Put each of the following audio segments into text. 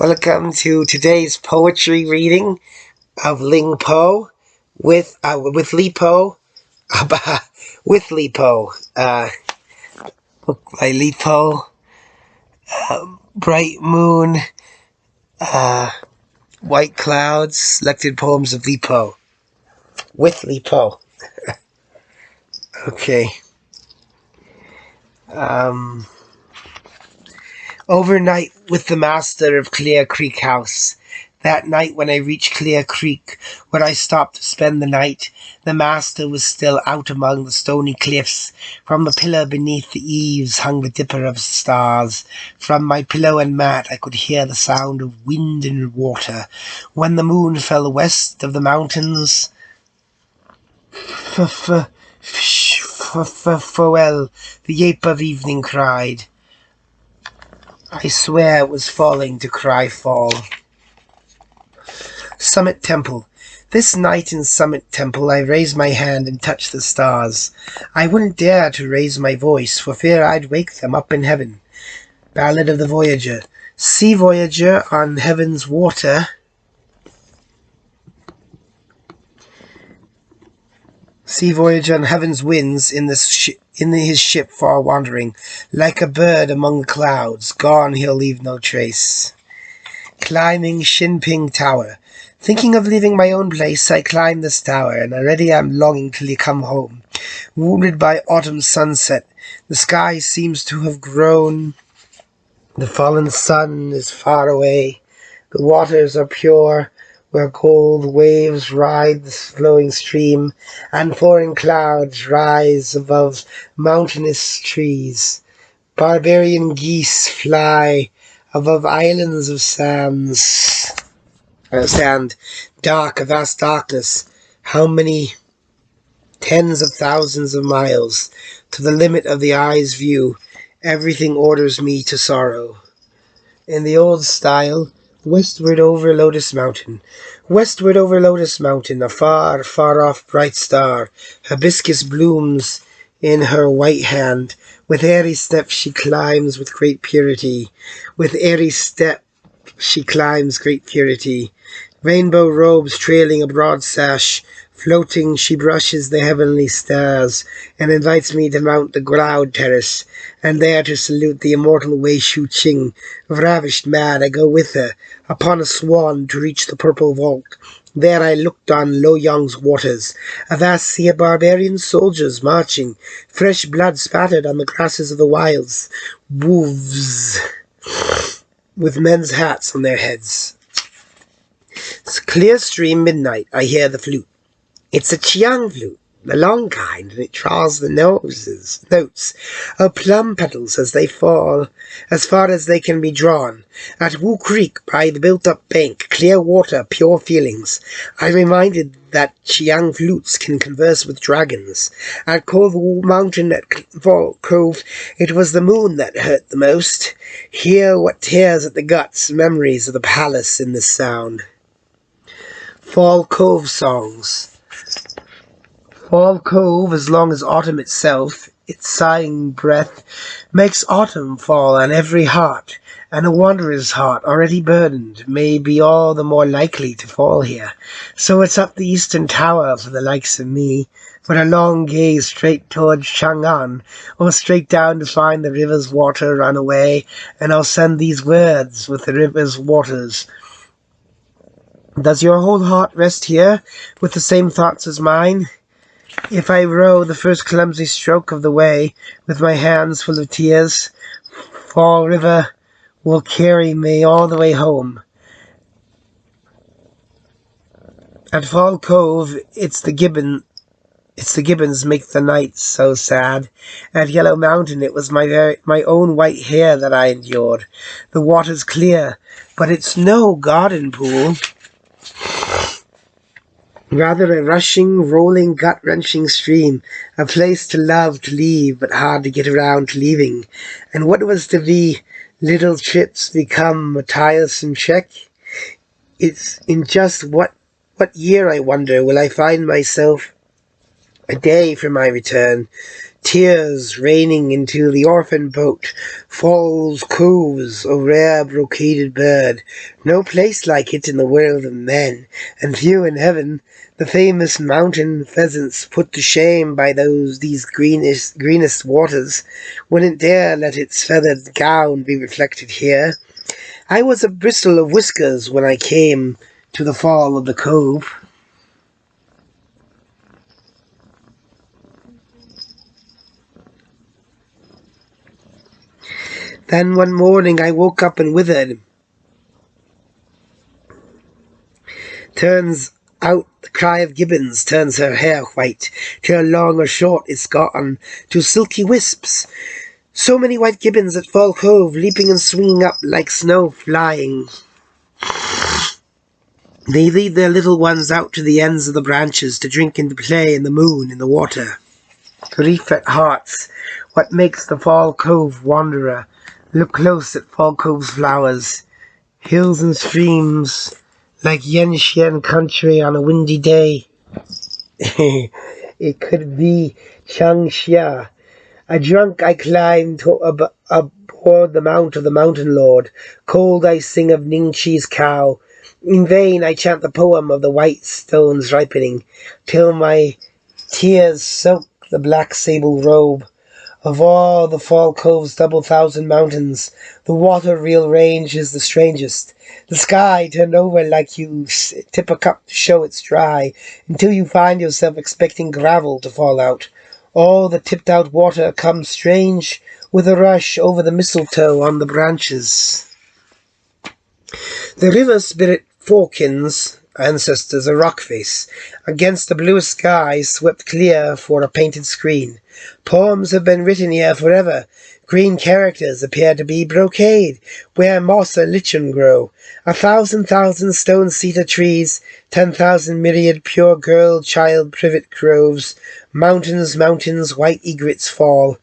Welcome to today's poetry reading of Ling Po with Li Po, with Li Po, book by Li Po, Bright Moon, White Clouds, selected poems of Li Po, with Li Po. Okay. Overnight with the master of Clear Creek House. That night when I reached Clear Creek, where I stopped to spend the night, the master was still out among the stony cliffs. From the pillar beneath the eaves hung the dipper of stars. From my pillow and mat I could hear the sound of wind and water. When the moon fell west of the mountains, farewell, the yape of evening cried. I swear it was falling to cry fall. Summit Temple. This night in Summit Temple I raised my hand and touched the stars. I wouldn't dare to raise my voice for fear I'd wake them up in heaven. Ballad of the Voyager. Sea Voyager on heaven's water. Sea Voyager on heaven's winds in his ship far wandering, like a bird among the clouds, gone he'll leave no trace. Climbing Shinping Tower. Thinking of leaving my own place, I climb this tower, and already I'm longing till you come home. Wounded by autumn sunset, the sky seems to have grown. The fallen sun is far away. The waters are pure, where cold waves ride the flowing stream, and foreign clouds rise above mountainous trees. Barbarian geese fly above islands of sand, dark, a vast darkness. How many tens of thousands of miles to the limit of the eye's view? Everything orders me to sorrow. In the old style, westward over Lotus Mountain. Westward over Lotus Mountain, a far, far off bright star. Hibiscus blooms in her white hand. With airy step she climbs with great purity. With airy step she climbs great purity. Rainbow robes trailing a broad sash. Floating she brushes the heavenly stars, and invites me to mount the cloud terrace, and there to salute the immortal Wei Shu Qing. Ravished mad, I go with her, upon a swan to reach the purple vault. There I looked on Lo Yang's waters, a vast sea of barbarian soldiers marching, fresh blood spattered on the grasses of the wilds, wolves with men's hats on their heads. Clear stream midnight, I hear the flute. It's a Chiang flute, the long kind, and it draws the notes of plum petals as they fall, as far as they can be drawn. At Wu Creek, by the built-up bank, clear water, pure feelings, I'm reminded that Chiang flutes can converse with dragons. At Cove Mountain at Fall Cove, it was the moon that hurt the most. Hear what tears at the guts, memories of the palace in this sound. Fall Cove songs. Fall Cove, as long as autumn itself, its sighing breath, makes autumn fall on every heart, and a wanderer's heart, already burdened, may be all the more likely to fall here. So it's up the eastern tower for the likes of me, with a long gaze straight towards Chang'an, or straight down to find the river's water run away, and I'll send these words with the river's waters. Does your whole heart rest here, with the same thoughts as mine? If I row the first clumsy stroke of the way, with my hands full of tears, Fall River will carry me all the way home. At Fall Cove, it's the gibbons make the nights so sad. At Yellow Mountain, it was my own white hair that I endured. The water's clear, but it's no garden pool. Rather a rushing, rolling, gut-wrenching stream, a place to love to leave, but hard to get around to leaving. And what was to be little trips become a tiresome trek? It's in just what year, I wonder, will I find myself a day for my return, Tears raining into the orphan boat, Falls coves, O rare brocaded bird, no place like it in the world of men, and few in heaven, the famous mountain pheasants put to shame by these greenest waters, wouldn't dare let its feathered gown be reflected here. I was a bristle of whiskers when I came to the fall of the cove. Then one morning I woke up and withered. Turns out the cry of gibbons turns her hair white, till long or short it's gotten to silky wisps. So many white gibbons at Fall Cove, leaping and swinging up like snow flying. They lead their little ones out to the ends of the branches to drink and to play in the moon in the water. Grief at hearts, what makes the Fall Cove wanderer look close at Fall Cove's flowers, hills and streams, like Yenxian country on a windy day. It could be Changxia. A drunk I climbed aboard the mount of the mountain lord. Cold I sing of Ningqi's cow. In vain I chant the poem of the white stones ripening, till my tears soak the black sable robe. Of all the Fall Cove's double thousand mountains, the water-reel range is the strangest. The sky turned over like you tip a cup to show it's dry, until you find yourself expecting gravel to fall out. All the tipped-out water comes strange with a rush over the mistletoe on the branches. The river spirit Forkin's ancestors a rock face, against the bluest sky swept clear for a painted screen. Poems have been written here forever. Green characters appear to be brocade, where moss and lichen grow. 1,000 stone cedar trees, 10,000 myriad pure girl-child privet groves. Mountains, white egrets fall.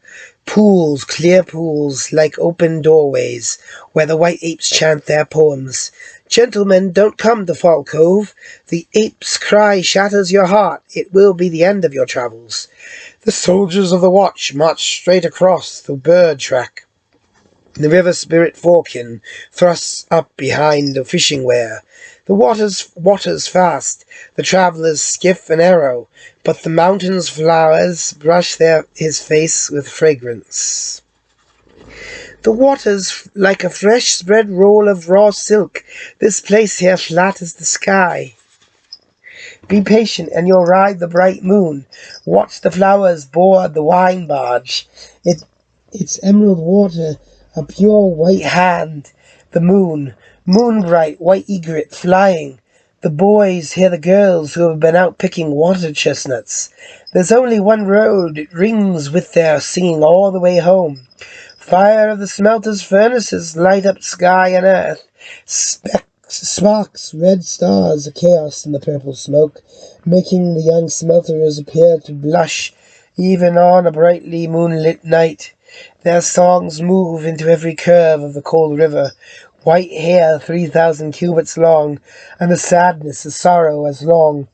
Pools, clear pools, like open doorways, where the white apes chant their poems. Gentlemen, don't come to Fall Cove. The ape's cry shatters your heart. It will be the end of your travels. The soldiers of the watch march straight across the bird track. The river spirit Forkin thrusts up behind the fishing weir. The waters fast, the traveller's skiff and arrow, but the mountain's flowers brush his face with fragrance. The water's like a fresh spread roll of raw silk, this place here flat as the sky. Be patient and you'll ride the bright moon. Watch the flowers board the wine barge. It's emerald water, a pure white hand. The moon bright, white egret flying. The boys hear the girls who have been out picking water chestnuts. There's only one road, it rings with their singing all the way home. Fire of the smelter's furnaces light up sky and earth. Sparks, red stars, a chaos in the purple smoke, making the young smelterers appear to blush even on a brightly moonlit night. Their songs move into every curve of the cold river. White hair 3,000 cubits long, and a sadness, a sorrow as long.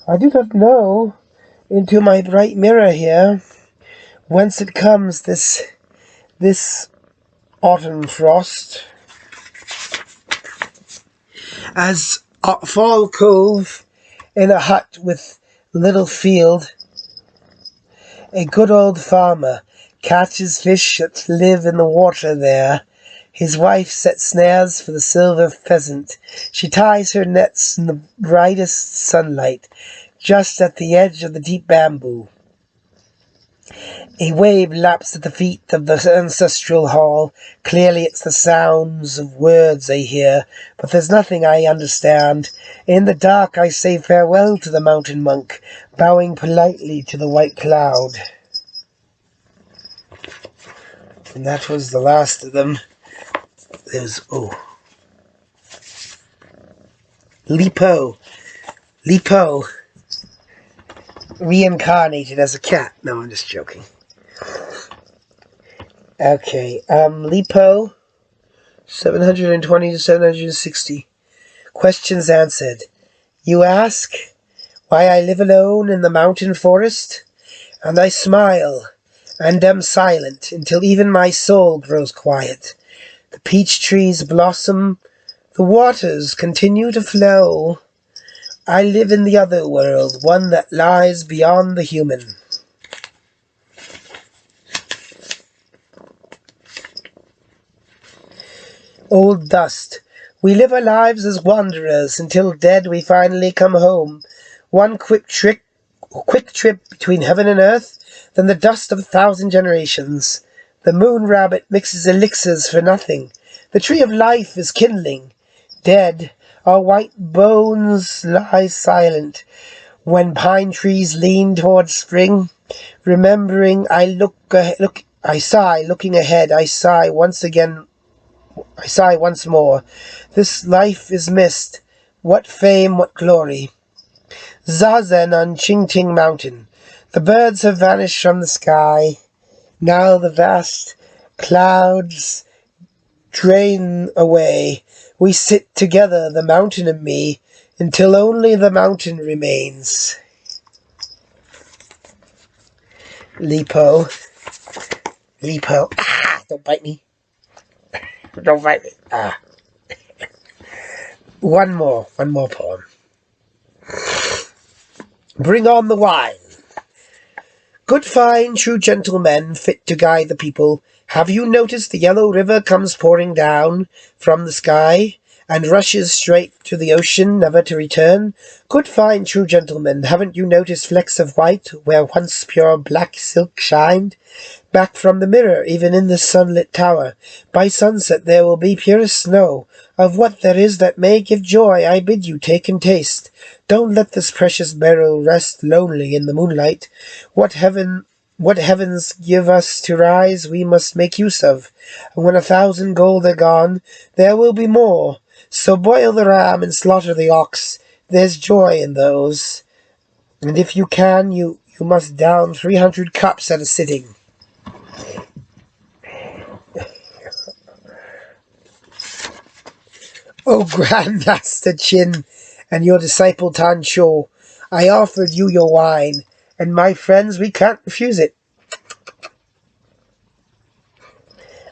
I do not know, into my bright mirror here, whence it comes this autumn frost. As Fall Cove, in a hut with little field, a good old farmer catches fish that live in the water there. His wife sets snares for the silver pheasant. She ties her nets in the brightest sunlight, just at the edge of the deep bamboo. A wave laps at the feet of the ancestral hall. Clearly it's the sounds of words I hear, but there's nothing I understand. In the dark I say farewell to the mountain monk, bowing politely to the white cloud. And that was the last of them. There's, Lipo reincarnated as a cat. No, I'm just joking. Okay, Lipo, 720 to 760. Questions answered. You ask why I live alone in the mountain forest, and I smile and am silent until even my soul grows quiet. The peach trees blossom, the waters continue to flow. I live in the other world, one that lies beyond the human. Old dust. We live our lives as wanderers until dead we finally come home. One quick trip between heaven and earth, then the dust of 1,000 generations. The moon rabbit mixes elixirs for nothing. The tree of life is kindling. Dead, our white bones lie silent. When pine trees lean towards spring, remembering, I sigh, looking ahead, I sigh once more. This life is missed. What fame, what glory. Zazen on Qingting Mountain. The birds have vanished from the sky. Now the vast clouds drain away. We sit together, the mountain and me, until only the mountain remains. Li Po. Don't bite me. Don't bite me. One more poem. Bring on the wine. Good fine, true gentlemen, fit to guide the people. Have you noticed the yellow river comes pouring down from the sky and rushes straight to the ocean, never to return? Good fine, true gentlemen, haven't you noticed flecks of white where once pure black silk shined? Back from the mirror, even in the sunlit tower, by sunset there will be purest snow. Of what there is that may give joy, I bid you take and taste. Don't let this precious barrel rest lonely in the moonlight. What heavens give us to rise, we must make use of. And when 1,000 gold are gone, there will be more. So boil the ram and slaughter the ox. There's joy in those. And if you can, you must down 300 cups at a sitting. O Grandmaster Qin and your disciple Tan Shuo, I offered you your wine, and my friends, we can't refuse it.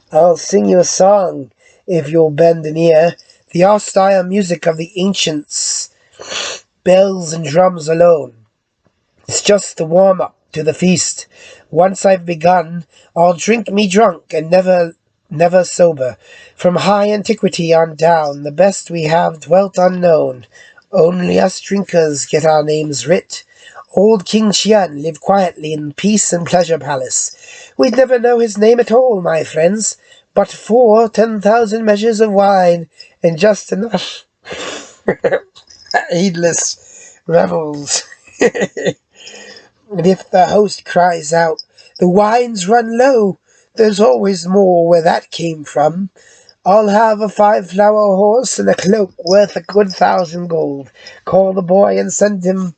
I'll sing you a song, if you'll bend an ear, the austere music of the ancients, bells and drums alone. It's just the warm-up to the feast. Once I've begun, I'll drink me drunk and never sober. From high antiquity on down, the best we have dwelt unknown. Only us drinkers get our names writ. Old King Qian lived quietly in peace and pleasure palace. We'd never know his name at all, my friends, but for 10,000 measures of wine, and just enough heedless revels. And if the host cries out, the wine's run low, there's always more where that came from. I'll have a 5-flower horse and a cloak worth a good 1,000 gold. Call the boy and send him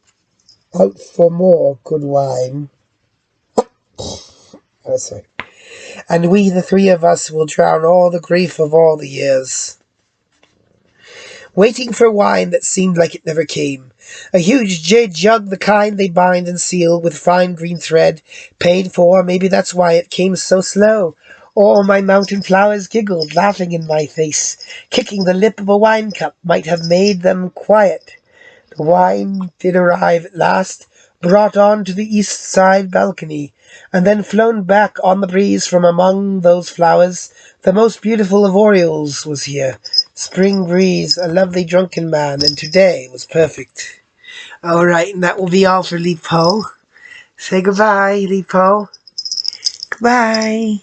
out for more good wine. Sorry. And we, the 3 of us, will drown all the grief of all the years. Waiting for wine that seemed like it never came. A huge jade jug, the kind they bind and seal with fine green thread. Paid for, maybe that's why it came so slow. All my mountain flowers giggled, laughing in my face. Kicking the lip of a wine cup might have made them quiet. The wine did arrive at last, brought on to the east side balcony, and then flown back on the breeze from among those flowers. The most beautiful of orioles was here. Spring breeze, a lovely drunken man, and today was perfect. All right, and that will be all for Li Po. Say goodbye, Li Po. Goodbye.